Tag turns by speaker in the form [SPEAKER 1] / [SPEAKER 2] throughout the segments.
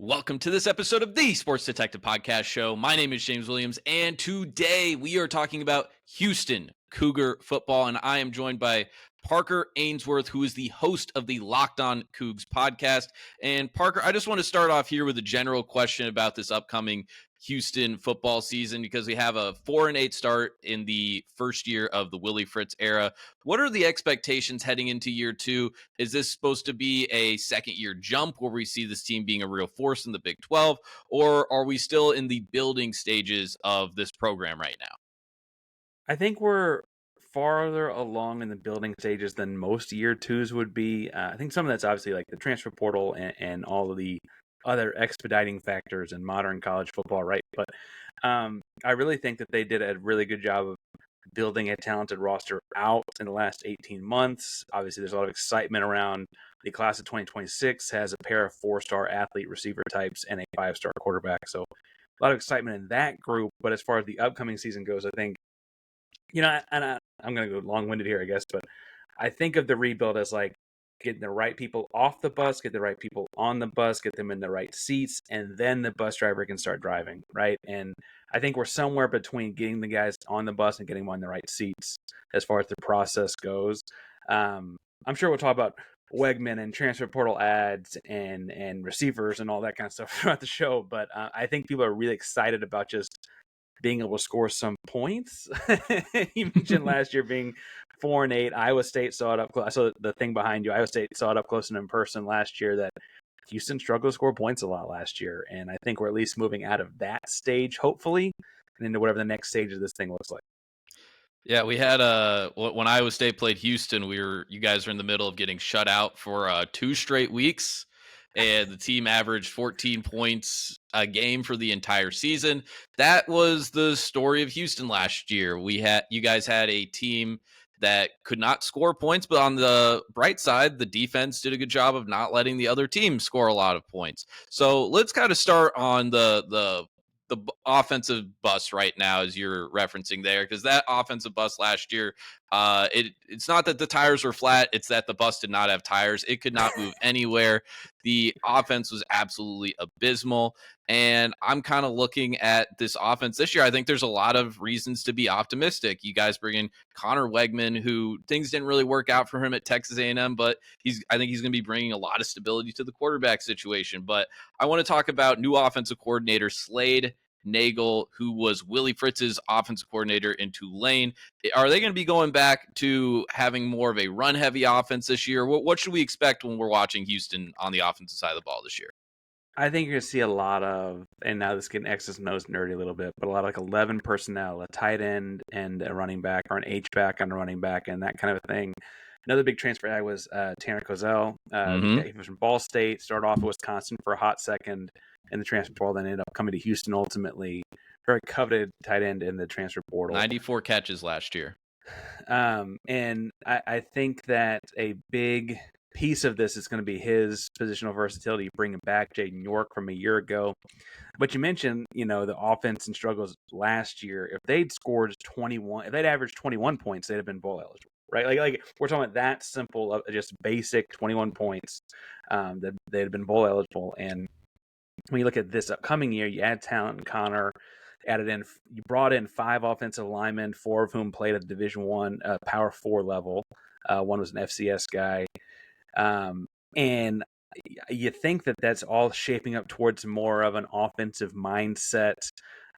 [SPEAKER 1] Welcome to this episode of the Sports Detective Podcast Show. My name is James Williams, and today we are talking about Houston Cougar football, and I am joined by Parker Ainsworth, who is the host of the Locked On Cougs podcast. And Parker, I just want to start off here with a general question about this upcoming Houston football season, because we have a 4-8 start in the first year of the Willie Fritz era. What are the expectations heading into year two? Is this supposed to be a second year jump where we see this team being a real force in the Big 12, or are we still in the building stages of this program right now?
[SPEAKER 2] I think we're farther along in the building stages than most year twos would be. I think some of that's obviously like the transfer portal and all of the other expediting factors in modern college football, right? But I really think that they did a really good job of building a talented roster out in the last 18 months. Obviously, there's a lot of excitement around the class of 2026 has a pair of 4-star athlete receiver types and a 5-star quarterback. So a lot of excitement in that group. But as far as the upcoming season goes, I think I'm going to go long-winded here, I guess, but I think of the rebuild as like getting the right people off the bus, get the right people on the bus, get them in the right seats, and then the bus driver can start driving, right? And I think we're somewhere between getting the guys on the bus and getting them on the right seats as far as the process goes. I'm sure we'll talk about Wegman and transfer portal ads and receivers and all that kind of stuff throughout the show, but I think people are really excited about just being able to score some points. You mentioned last year being 4-8. Iowa State saw it up close. I saw the thing behind you. Iowa State saw it up close and in person last year that Houston struggled to score points a lot last year. And I think we're at least moving out of that stage, hopefully, and into whatever the next stage of this thing looks like.
[SPEAKER 1] Yeah, we had when Iowa State played Houston, you guys were in the middle of getting shut out for 2 straight weeks, and the team averaged 14 points a game for the entire season. That was the story of Houston last year. You guys had a team that could not score points, but on the bright side, the defense did a good job of not letting the other team score a lot of points. So let's kind of start on the offensive bus right now, as you're referencing there, because that offensive bus last year, it's not that the tires were flat, it's that the bus did not have tires. It could not move anywhere. The offense was absolutely abysmal, and I'm kind of looking at this offense this year. I think there's a lot of reasons to be optimistic. You guys bring in Connor Wegman, who things didn't really work out for him at Texas A&M, but I think he's going to be bringing a lot of stability to the quarterback situation. But I want to talk about new offensive coordinator Slade Nagel, who was Willie Fritz's offensive coordinator in Tulane. Are they going to be going back to having more of a run-heavy offense this year? What should we expect when we're watching Houston on the offensive side of the ball this year?
[SPEAKER 2] I think you're going to see a lot of, and now this is getting X's and O's nerdy a little bit, but a lot of like 11 personnel, a tight end and a running back, or an H-back and a running back, and that kind of thing. Another big transfer guy was Tanner Kozel. He was from Ball State, started off at Wisconsin for a hot second in the transfer portal, then ended up coming to Houston ultimately. Very coveted tight end in the transfer portal.
[SPEAKER 1] 94 catches last year.
[SPEAKER 2] And I think that a big piece of this is going to be his positional versatility, bringing back Jaden York from a year ago. But you mentioned, the offense and struggles last year. If they'd scored 21, if they'd averaged 21 points, they'd have been bowl eligible, right? Like we're talking about that simple, of just basic 21 points, that they'd have been bowl eligible. And when you look at this upcoming year, you add talent in Connor, you brought in 5 offensive linemen, 4 of whom played at the Division I Power 4 level. One was an FCS guy. And you think that that's all shaping up towards more of an offensive mindset.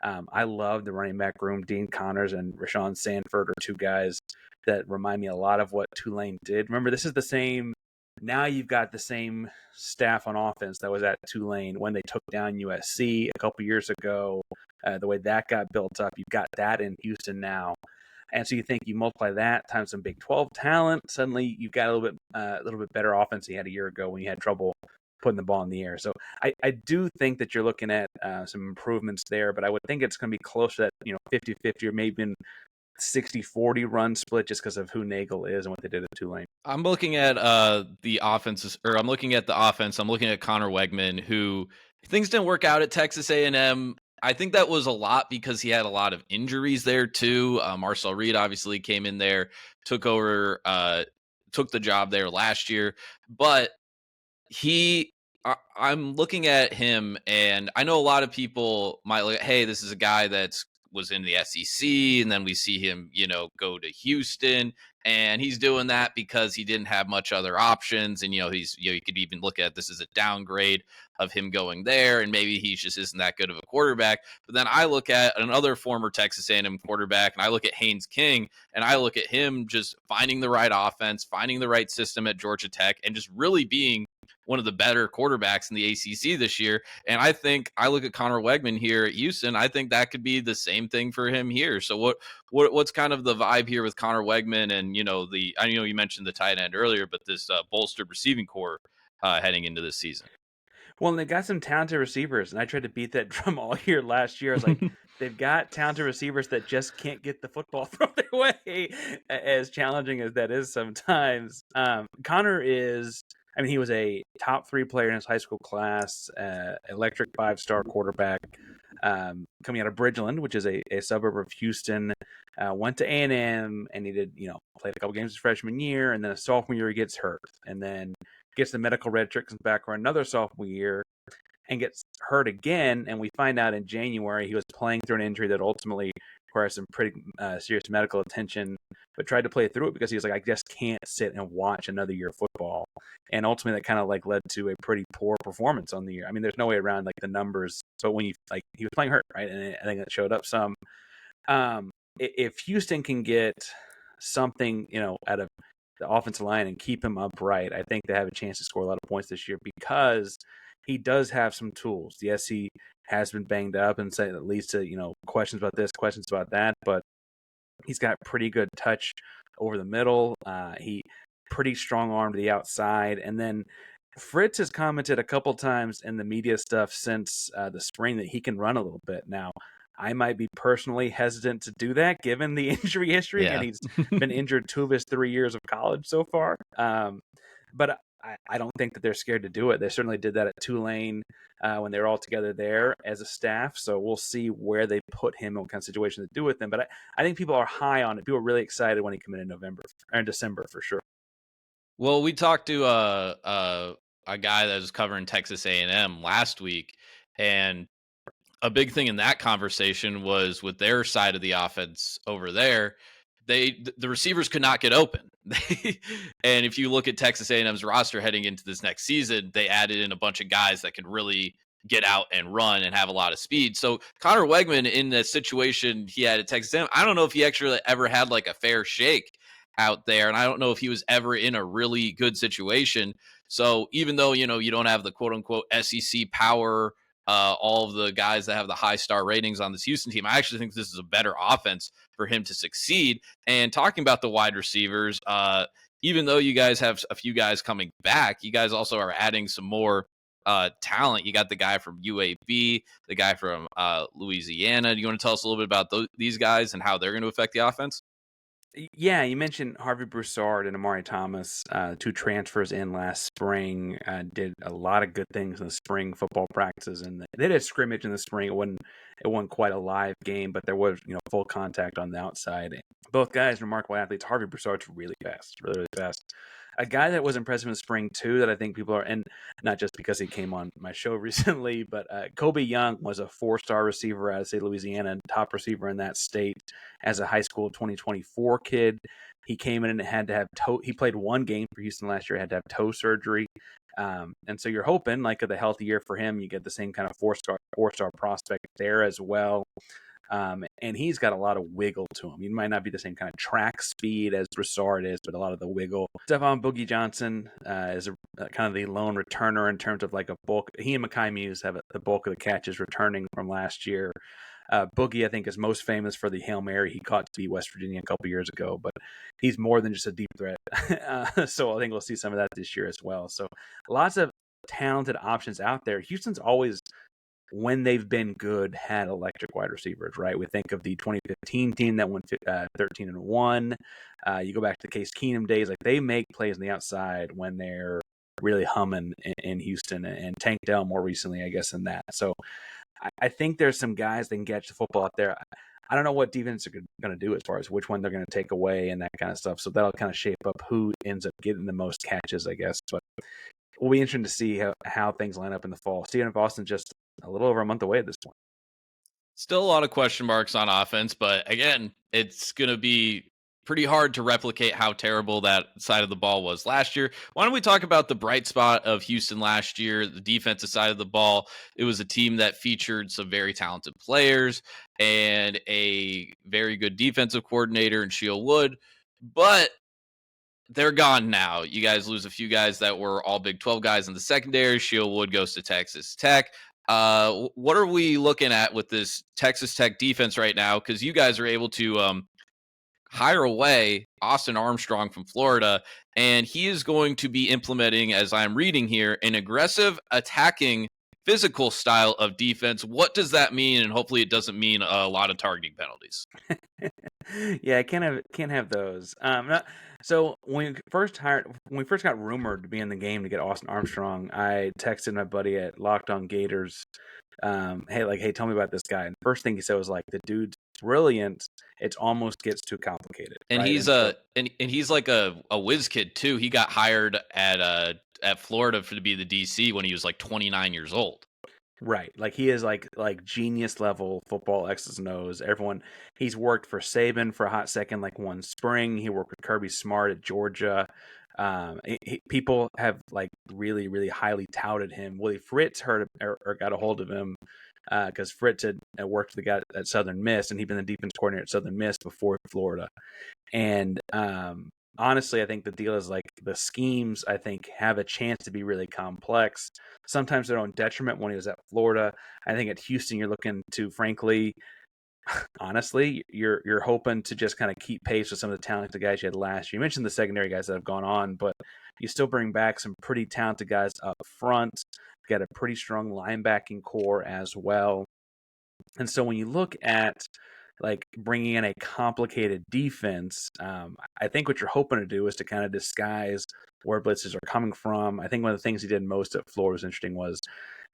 [SPEAKER 2] I love the running back room. Dean Connors and Rashawn Sanford are 2 guys that remind me a lot of what Tulane did. Remember, this is the same. Now you've got the same staff on offense that was at Tulane when they took down USC a couple years ago. The way that got built up, you've got that in Houston now. And so you think you multiply that times some Big 12 talent, suddenly you've got a little bit better offense than you had a year ago when you had trouble putting the ball in the air. So I do think that you're looking at some improvements there, but I would think it's going to be close to that 50-50 or maybe even 60-40 run split just because of who Nagel is and what they did at Tulane.
[SPEAKER 1] I'm looking at the offenses, or I'm looking at the offense. I'm looking at Connor Wegman, who things didn't work out at Texas A&M. I think that was a lot because he had a lot of injuries there too. Marcel Reed obviously came in there, took the job there last year, but he I'm looking at him, and I know a lot of people might look at, hey, this is a guy that's was in the SEC, and then we see him, go to Houston, and he's doing that because he didn't have much other options, and you could even look at this as a downgrade of him going there, and maybe he just isn't that good of a quarterback. But then I look at another former Texas A&M quarterback, and I look at Haynes King, and I look at him just finding the right offense, finding the right system at Georgia Tech, and just really being one of the better quarterbacks in the ACC this year. And I look at Connor Wegman here at Houston. I think that could be the same thing for him here. So what's kind of the vibe here with Connor Wegman and I know you mentioned the tight end earlier, but this bolstered receiving core heading into this season.
[SPEAKER 2] Well, and they got some talented receivers, and I tried to beat that drum all year last year. I was like, they've got talented receivers that just can't get the football thrown their way, as challenging as that is sometimes. Connor he was a top 3 player in his high school class, electric 5-star quarterback, coming out of Bridgeland, which is a suburb of Houston. Went to A&M, and he did, played a couple games his freshman year, and then a sophomore year he gets hurt, and then gets the medical red shirt, comes back for another sophomore year, and gets hurt again. And we find out in January he was playing through an injury that ultimately required some pretty serious medical attention, but tried to play through it because he was like, I just can't sit and watch another year of football. And ultimately that kind of led to a pretty poor performance on the year. I mean, there's no way around the numbers, but when he was playing hurt, right? And I think that showed up some. If Houston can get something, out of the offensive line and keep him upright, I think they have a chance to score a lot of points this year because he does have some tools. Yes, he has been banged up, and so that leads to questions about this, questions about that, but he's got pretty good touch over the middle. He pretty strong arm to the outside, and then Fritz has commented a couple times in the media stuff since the spring that he can run a little bit. Now, I might be personally hesitant to do that given the injury history, and he's been injured 2 of his 3 years of college so far. But I don't think that they're scared to do it. They certainly did that at Tulane when they were all together there as a staff. So we'll see where they put him, what kind of situation to do with him. But I think people are high on it. People are really excited when he come in November or in December for sure.
[SPEAKER 1] Well, we talked to a guy that was covering Texas A&M last week, and a big thing in that conversation was with their side of the offense over there, the receivers could not get open. And if you look at Texas A&M's roster heading into this next season, they added in a bunch of guys that can really get out and run and have a lot of speed. So Connor Wegman, in the situation he had at Texas A&M, I don't know if he actually ever had a fair shake out there, and I don't know if he was ever in a really good situation. So even though you don't have the quote unquote SEC power, all of the guys that have the high star ratings on this Houston team, I actually think this is a better offense for him to succeed. And talking about the wide receivers, even though you guys have a few guys coming back, you guys also are adding some more talent. You got the guy from UAB, the guy from Louisiana. Do you want to tell us a little bit about these guys and how they're going to affect the offense?
[SPEAKER 2] Yeah, you mentioned Harvey Broussard and Amari Thomas, 2 transfers in last spring, did a lot of good things in the spring football practices, and they did a scrimmage in the spring. It wasn't quite a live game, but there was full contact on the outside. Both guys, remarkable athletes. Harvey Broussard's really fast, really, really fast. A guy that was impressive in the spring too, that I think people are, and not just because he came on my show recently, but Kobe Young was a 4-star receiver out of state Louisiana, and top receiver in that state as a high school 2024 kid. He came in and had to have he played 1 game for Houston last year, had to have toe surgery. And so you're hoping, with a healthy year for him, you get the same kind of 4-star prospect there as well. And he's got a lot of wiggle to him. He might not be the same kind of track speed as Broussard is, but a lot of the wiggle. Stephon Boogie Johnson is kind of the lone returner in terms of a bulk. He and Mekhi Muse have the bulk of the catches returning from last year. Boogie, I think, is most famous for the Hail Mary he caught to beat West Virginia a couple years ago, but he's more than just a deep threat. So I think we'll see some of that this year as well. So lots of talented options out there. Houston's always, when they've been good, had electric wide receivers, right? We think of the 2015 team that went 13-1. You go back to the Case Keenum days, they make plays on the outside when they're really humming in Houston, and Tank Dell more recently, I guess, in that. So I think there's some guys that can catch the football out there. I don't know what defense are going to do as far as which one they're going to take away and that kind of stuff. So that'll kind of shape up who ends up getting the most catches, I guess. But will be interesting to see how things line up in the fall. Stephen F. Austin's just a little over a month away at this point.
[SPEAKER 1] Still a lot of question marks on offense, but again, it's going to be pretty hard to replicate how terrible that side of the ball was last year. Why don't we talk about the bright spot of Houston last year, the defensive side of the ball? It was a team that featured some very talented players and a very good defensive coordinator in Sheil Wood, but they're gone now. You guys lose a few guys that were all Big 12 guys in the secondary. Sheil Wood goes to Texas Tech. What are we looking at with this Texas Tech defense right now? Because you guys are able to hire away Austin Armstrong from Florida, and he is going to be implementing, as I'm reading here, an aggressive attacking physical style of defense. What does that mean? And hopefully it doesn't mean a lot of targeting penalties.
[SPEAKER 2] Yeah, I can't have those. So when we first got rumored to be in the game to get Austin Armstrong, I texted my buddy at Locked On Gators, hey, tell me about this guy. And the first thing he said was like, the dude's brilliant. It almost gets too complicated,
[SPEAKER 1] And
[SPEAKER 2] right?
[SPEAKER 1] he's and he's like a whiz kid too. He got hired at Florida to be the DC when he was like 29 years old.
[SPEAKER 2] Right. Like he is like genius level football X's and O's. He's worked for Saban for a hot second, like one spring. He worked with Kirby Smart at Georgia. People have like really, really highly touted him. Willie Fritz heard or got a hold of him because Fritz had worked with the guy at Southern Miss, and he'd been the defense coordinator at Southern Miss before Florida. And honestly, I think the deal is like the schemes, I think, have a chance to be really complex. Sometimes their own detriment when he was at Florida. I think at Houston, you're looking to, frankly, honestly, you're hoping to just kind of keep pace with some of the talented guys you had last year. You mentioned the secondary guys that have gone on, but you still bring back some pretty talented guys up front. You got a pretty strong linebacking core as well. And so when you look at like bringing in a complicated defense, I think what you're hoping to do is to kind of disguise where blitzes are coming from. I think one of the things he did most at Florida was interesting was,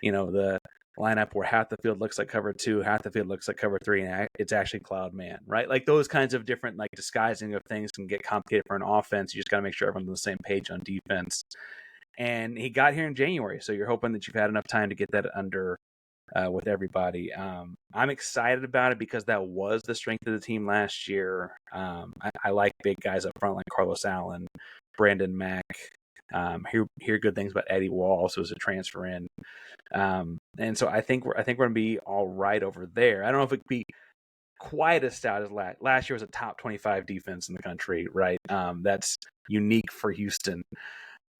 [SPEAKER 2] the lineup where half the field looks like cover 2, half the field looks like cover 3, and it's actually cloud man, right? Like those kinds of different like disguising of things can get complicated for an offense. You just got to make sure everyone's on the same page on defense. And he got here in January, so you're hoping that you've had enough time to get that under with everybody. I'm excited about it because that was the strength of the team last year. I like big guys up front like Carlos Allen, Brandon Mack. Hear good things about Eddie Wall, also as a transfer in. And so I think we're going to be all right over there. I don't know if it could be quite as stout as last year was a top 25 defense in the country, right? That's unique for Houston.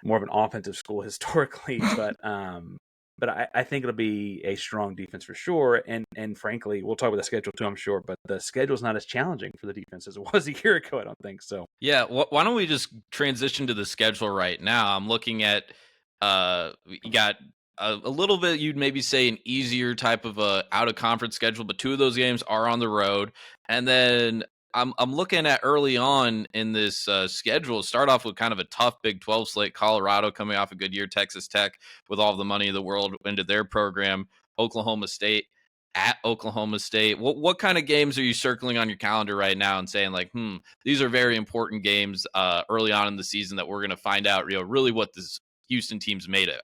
[SPEAKER 2] More of an offensive school historically, but I think it'll be a strong defense for sure. And frankly, we'll talk about the schedule too, I'm sure, but the schedule's not as challenging for the defense as it was a year ago, I don't think so.
[SPEAKER 1] Yeah, why don't we just transition to the schedule right now? I'm looking at you got a little bit, you'd maybe say an easier type of a out of conference schedule, but 2 of those games are on the road. And then I'm looking at early on in this schedule. Start off with kind of a tough Big 12 slate. Colorado coming off a good year. Texas Tech with all the money in the world into their program. Oklahoma State at Oklahoma State. What kind of games are you circling on your calendar right now and saying like, these are very important games early on in the season that we're going to find out really what this Houston team's made of?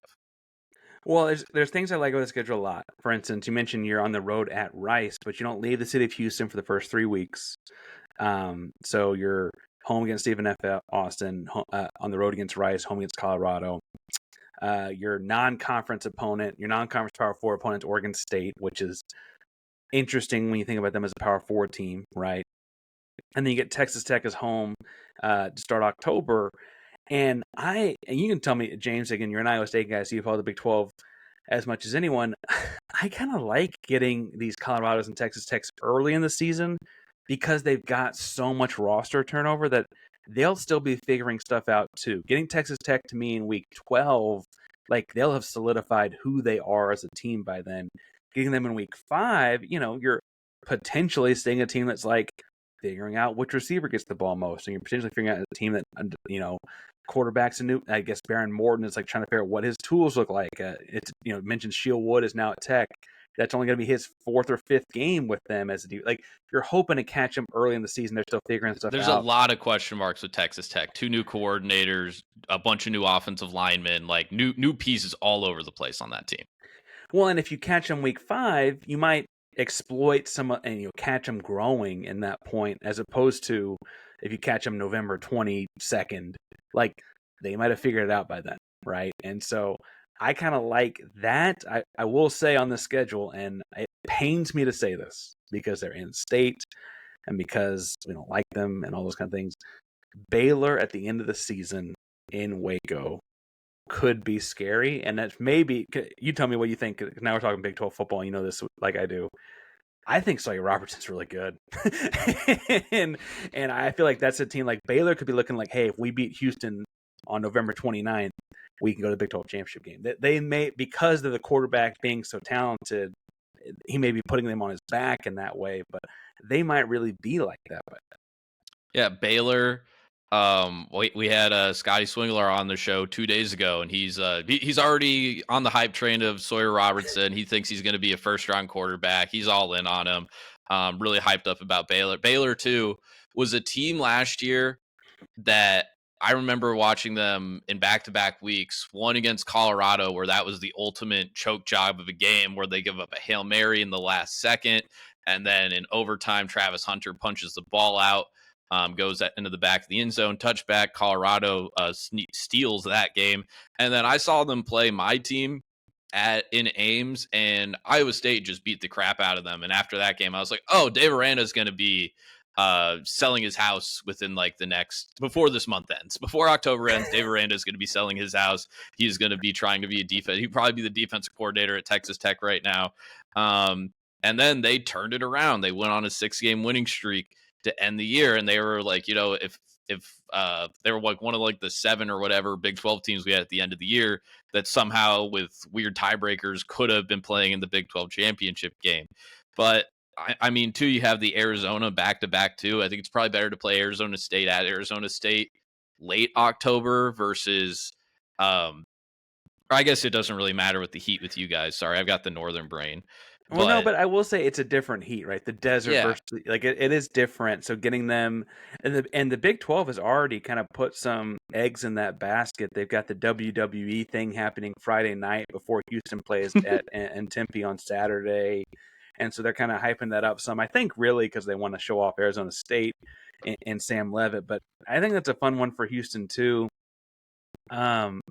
[SPEAKER 2] Well, there's things I like about the schedule a lot. For instance, you mentioned you're on the road at Rice, but you don't leave the city of Houston for the first 3 weeks. So you're home against Stephen F. Austin, on the road against Rice, home against Colorado. Your non-conference Power 4 opponent, Oregon State, which is interesting when you think about them as a Power 4 team, right? And then you get Texas Tech as home to start October. And you can tell me, James, again, you're an Iowa State guy, so you follow the Big 12 as much as anyone. I kind of like getting these Colorados and Texas Techs early in the season because they've got so much roster turnover that they'll still be figuring stuff out too. Getting Texas Tech to me in week 12, like they'll have solidified who they are as a team by then. Getting them in week 5, you're potentially seeing a team that's like figuring out which receiver gets the ball most, and you're potentially figuring out a team that, quarterbacks and I guess Baron Morton is like trying to figure out what his tools look like. It's mentioned Sheil Wood is now at Tech. That's only going to be his 4th or 5th game with them as a like. You're hoping to catch him early in the season. They're still figuring stuff
[SPEAKER 1] There's a
[SPEAKER 2] out.
[SPEAKER 1] lot of question marks with Texas Tech. 2 new coordinators, a bunch of new offensive linemen, like new pieces all over the place on that team.
[SPEAKER 2] Well, and if you catch them week 5, you might exploit some and catch them growing in that point, as opposed to if you catch them November 22nd, like they might have figured it out by then, right? And so I kind of like that. I will say on the schedule, and it pains me to say this because they're in state and because we don't like them and all those kind of things. Baylor at the end of the season in Waco could be scary, and that's maybe you tell me what you think. Now we're talking Big 12 football. You know this like I do. I think Sawyer Robertson's really good, and I feel like that's a team like Baylor could be looking like, hey, if we beat Houston on November 29th, we can go to the Big 12 championship game. They may, because of the quarterback being so talented, he may be putting them on his back in that way, but they might really be like that. But
[SPEAKER 1] yeah, Baylor. We had Scotty Swingler on the show 2 days ago, and he's already on the hype train of Sawyer Robertson. He thinks he's going to be a first-round quarterback. He's all in on him. Really hyped up about Baylor. Baylor too was a team last year that I remember watching them in back-to-back weeks. One against Colorado, where that was the ultimate choke job of a game, where they give up a Hail Mary in the last second, and then in overtime, Travis Hunter punches the ball out. Goes into the back of the end zone, touchback. Colorado steals that game. And then I saw them play my team in Ames, and Iowa State just beat the crap out of them. And after that game, I was like, oh, Dave Aranda is going to be selling his house within like before this month ends. Before October ends, Dave Aranda is going to be selling his house. He's going to be trying to be a defense. He'd probably be the defensive coordinator at Texas Tech right now. And then they turned it around. They went on a 6-game winning streak to end the year, and they were like, if they were like one of like the 7 or whatever Big 12 teams we had at the end of the year that somehow with weird tiebreakers could have been playing in the Big 12 championship game. But I mean, too, you have the Arizona back-to-back too. I think it's probably better to play Arizona State at Arizona State late October versus I guess it doesn't really matter with the heat with you guys. Sorry, I've got the northern brain.
[SPEAKER 2] Well, no, but I will say it's a different heat, right? The desert versus like it is different. So getting them, and the Big 12 has already kind of put some eggs in that basket. They've got the WWE thing happening Friday night before Houston plays in Tempe on Saturday, and so they're kind of hyping that up some. I think really because they want to show off Arizona State and Sam Levitt, but I think that's a fun one for Houston too. You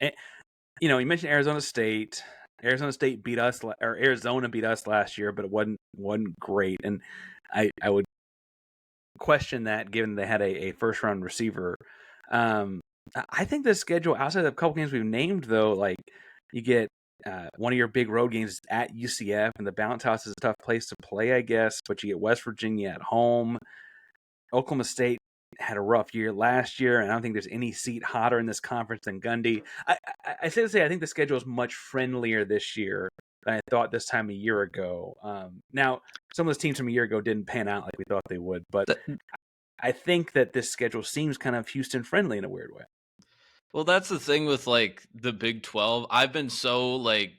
[SPEAKER 2] mentioned Arizona State. Arizona State beat us, or Arizona beat us last year, but it wasn't great, and I would question that given they had a first round receiver. I think the schedule outside of a couple games we've named though, like you get one of your big road games at UCF, and the Bounce House is a tough place to play, I guess, but you get West Virginia at home. Oklahoma State had a rough year last year, and I don't think there's any seat hotter in this conference than Gundy. I say to say I think the schedule is much friendlier this year than I thought this time a year ago. Now, some of those teams from a year ago didn't pan out like we thought they would, but I think that this schedule seems kind of Houston friendly in a weird way.
[SPEAKER 1] Well, that's the thing with like the Big 12. I've been so like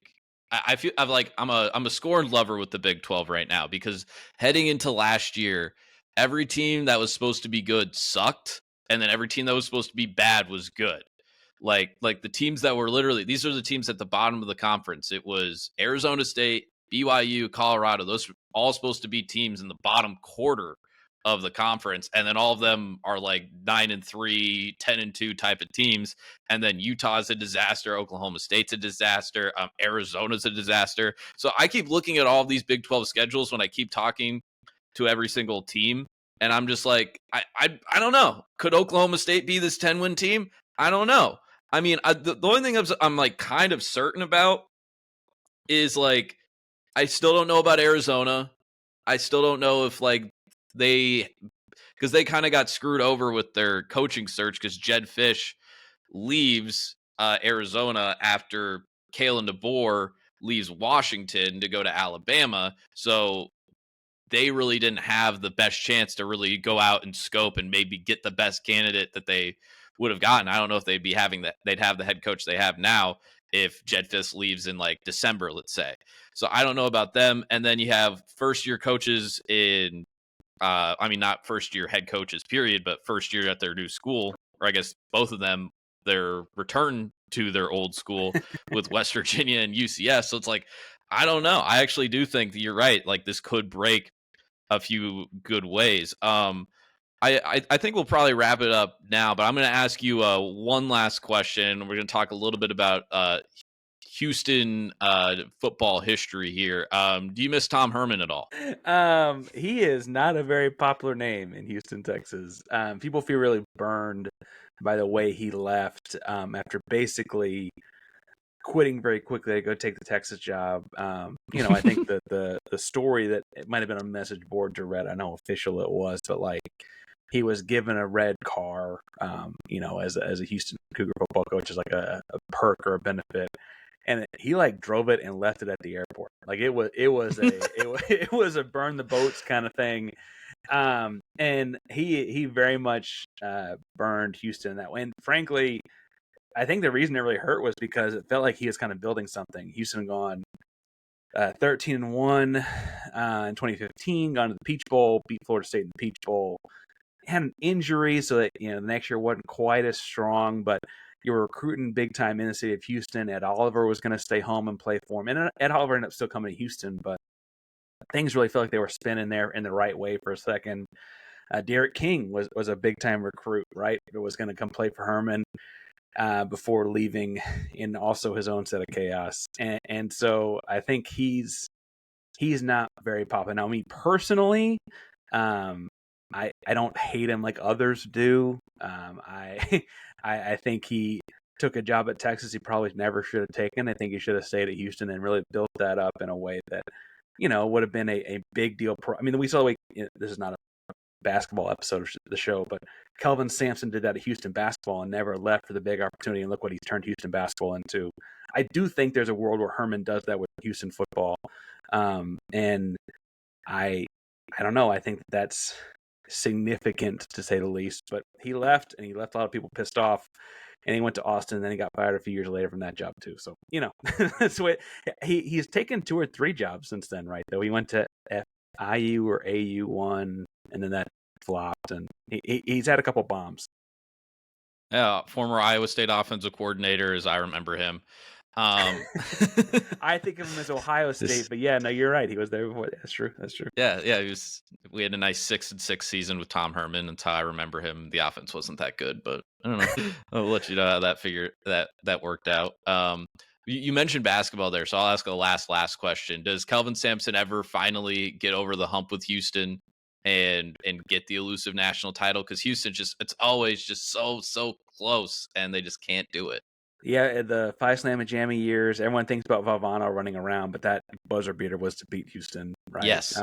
[SPEAKER 1] I feel I'm a scorned lover with the Big 12 right now because heading into last year, every team that was supposed to be good sucked, and then every team that was supposed to be bad was good. Like the teams that were literally, these are the teams at the bottom of the conference. It was Arizona State, BYU, Colorado. Those were all supposed to be teams in the bottom quarter of the conference, and then all of them are like 9-3, 10-2 type of teams. And then Utah's a disaster, Oklahoma State's a disaster, Arizona's a disaster. So I keep looking at all of these Big 12 schedules when I keep talking to every single team, and I'm just like, I don't know. Could Oklahoma State be this 10-win team? I don't know. I mean, the only thing I'm like kind of certain about is like I still don't know about Arizona. I still don't know if like because they kind of got screwed over with their coaching search because Jed Fish leaves Arizona after Kalen DeBoer leaves Washington to go to Alabama. So they really didn't have the best chance to really go out and scope and maybe get the best candidate that they would have gotten. I don't know if they'd have the head coach they have now if Jed Fisk leaves in like December, let's say. So I don't know about them. And then you have first year coaches in, I mean, not first year head coaches, period, but first year at their new school, or I guess both of them, their return to their old school with West Virginia and UCS. So it's like, I don't know. I actually do think that you're right. Like this could break a few good ways. I think we'll probably wrap it up now, but I'm going to ask you one last question. We're going to talk a little bit about Houston football history here. Do you miss Tom Herman at all?
[SPEAKER 2] He is not a very popular name in Houston, Texas. People feel really burned by the way he left after basically quitting very quickly to go take the Texas job. I think that the story that it might have been on message boards or read, I know official it was, but like he was given a red car, as a Houston Cougar football coach, as like a perk or a benefit. And he like drove it and left it at the airport. Like it was it was a burn the boats kind of thing. And he very much burned Houston in that way. And frankly, I think the reason it really hurt was because it felt like he was kind of building something. Houston gone 13-1 in 2015, gone to the Peach Bowl, beat Florida State in the Peach Bowl. Had an injury, so that the next year wasn't quite as strong, but you were recruiting big time in the city of Houston. Ed Oliver was going to stay home and play for him, and Ed Oliver ended up still coming to Houston, but things really felt like they were spinning there in the right way for a second. Derek King was a big time recruit, right? It was going to come play for Herman before leaving in also his own set of chaos, and so I think he's not very popular. Now, me personally, I don't hate him like others do. I think he took a job at Texas he probably never should have taken. I think he should have stayed at Houston and really built that up in a way that would have been a big deal. I mean, we saw this is not a basketball episode of the show, but Kelvin Sampson did that at Houston basketball and never left for the big opportunity. And look what he's turned Houston basketball into. I do think there's a world where Herman does that with Houston football, and I don't know. I think that's significant to say the least, but he left and he left a lot of people pissed off, and he went to Austin and then he got fired a few years later from that job too. So that's what he's taken 2 or 3 jobs since then, right? Though he went to IU or AU1 and then that flopped, and he's had a couple bombs.
[SPEAKER 1] Yeah, former Iowa State offensive coordinator, as I remember him.
[SPEAKER 2] I think of him as Ohio State, but yeah, no, you're right. He was there before. That's true.
[SPEAKER 1] Yeah. We had a nice 6-6 season with Tom Herman until I remember him. The offense wasn't that good, but I don't know. I'll let you know how that worked out. You mentioned basketball there, so I'll ask the last question. Does Kelvin Sampson ever finally get over the hump with Houston and get the elusive national title? Because Houston it's always just so close, and they just can't do it.
[SPEAKER 2] Yeah, the Phi Slamma Jammy years, everyone thinks about Valvano running around, but that buzzer beater was to beat Houston, right?
[SPEAKER 1] Yes.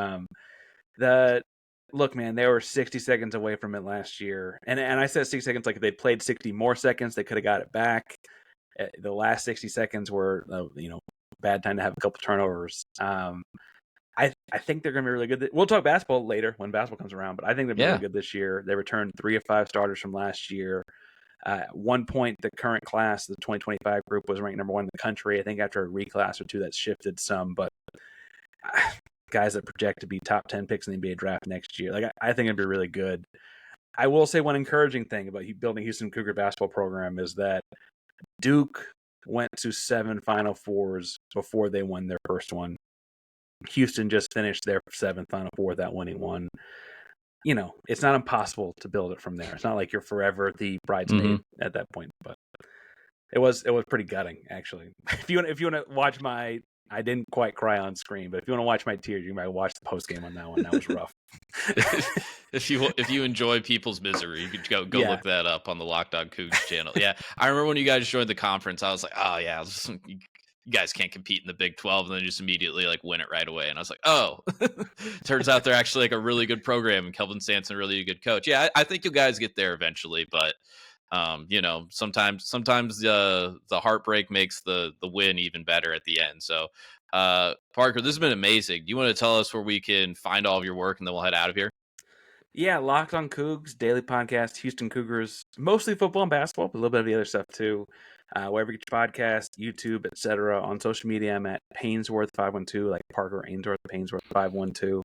[SPEAKER 2] Look, man, they were 60 seconds away from it last year. And I said 60 seconds like if they played 60 more seconds, they could have got it back. The last 60 seconds were, bad time to have a couple turnovers. I think they're going to be really good. We'll talk basketball later when basketball comes around, but I think they're really good this year. They returned 3 of 5 starters from last year. At one point, the current class, the 2025 group, was ranked number 1 in the country. I think after a reclass or 2, that's shifted some, but guys that project to be top 10 picks in the NBA draft next year, like I think it'd be really good. I will say one encouraging thing about building Houston Cougar basketball program is that Duke went to 7 Final Fours before they won their first one. Houston just finished their 7th Final Four without winning one. It's not impossible to build it from there. It's not like you're forever the bridesmaid at that point, but it was pretty gutting, actually. If you want to watch I didn't quite cry on screen, but if you want to watch my tears, you might watch the post game on that one. That was rough.
[SPEAKER 1] If you enjoy people's misery, you could go look that up on the Locked On Cougs channel. Yeah, I remember when you guys joined the conference, I was like, oh yeah, you guys can't compete in the Big 12, and then just immediately win it right away. And I was like, oh, turns out they're actually a really good program, and Kelvin Sampson really a good coach. Yeah, I think you guys get there eventually, but sometimes the heartbreak makes the win even better at the end. So Parker, this has been amazing. Do you want to tell us where we can find all of your work, and then we'll head out of here?
[SPEAKER 2] Yeah, Locked On Cougs, daily podcast, Houston Cougars, mostly football and basketball, but a little bit of the other stuff too. wherever you get your podcast, YouTube, etc. On social media, I'm at Painsworth512, like Parker Ainsworth, Painsworth512.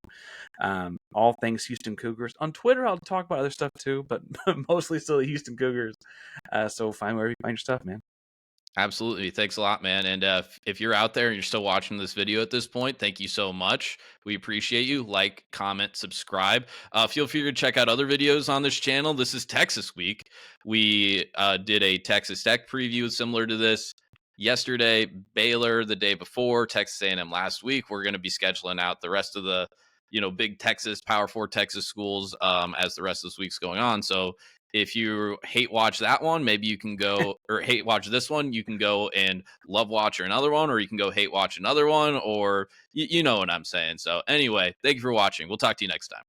[SPEAKER 2] All things Houston Cougars. On Twitter, I'll talk about other stuff too, but mostly still the Houston Cougars. So find wherever you find your stuff, man.
[SPEAKER 1] Absolutely. Thanks a lot, man. And if you're out there and you're still watching this video at this point, thank you so much. We appreciate you. Like, comment, subscribe. Feel free to check out other videos on this channel. This is Texas Week. We did a Texas Tech preview similar to this yesterday, Baylor the day before, Texas A&M last week. We're going to be scheduling out the rest of the big Texas, Power 4 Texas schools as the rest of this week's going on. So if you hate watch that one, maybe you can go, or hate watch this one, you can go and love watch another one, or you can go hate watch another one, or you know what I'm saying. So anyway, thank you for watching. We'll talk to you next time.